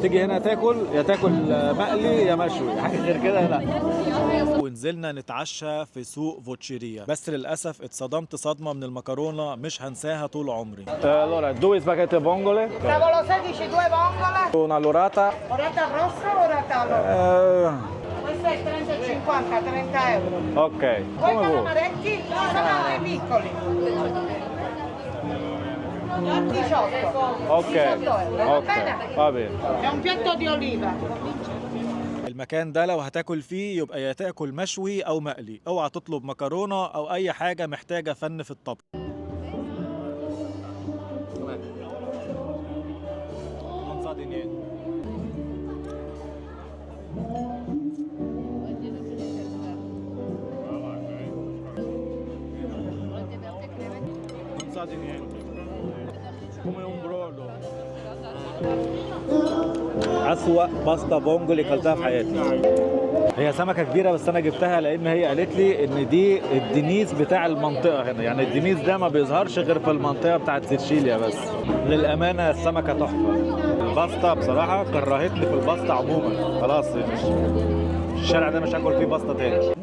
تيجي هنا تاكل يا تاكل مقلي يا مشوي، حاجه غير كده لا. ونزلنا نتعشى في سوق فوتشيريا، بس للاسف اتصدمت صدمه من المكرونه مش هنساها طول عمري. Allora, 2 spaghetti e vongole. Tavolo 16, 2 vongole. Una lorata. Orata rosso o orata all'oro? Questo è 30,50, 30 euro. Ok. Poi Come vuoi? calamaretti sono i piccoli. 18. Ok. 18 euro, va Ok. bene? Va bene. È un piatto di oliva. المكان ده لو هتاكل فيه يبقى يا تاكل مشوي او مقلي، اوعى تطلب مكرونه او اي حاجه محتاجه فن في الطبخ. Non sa di niente. Non sa di niente. Come un brodo. أسوأ باستا فونجولي كلتها في حياتي. هي سمكة كبيرة بس أنا جبتها لأن هي قالت لي إن دي الدنيس بتاع المنطقة هنا، يعني الدنيس ده ما بيظهرش غير في المنطقة بتاعت سيشيليا بس. للأمانة السمكة تحفة. الباستا بصراحة كرهتني في الباستا عموما، خلاص مش الشارع ده مش هاكل فيه باستا تاني.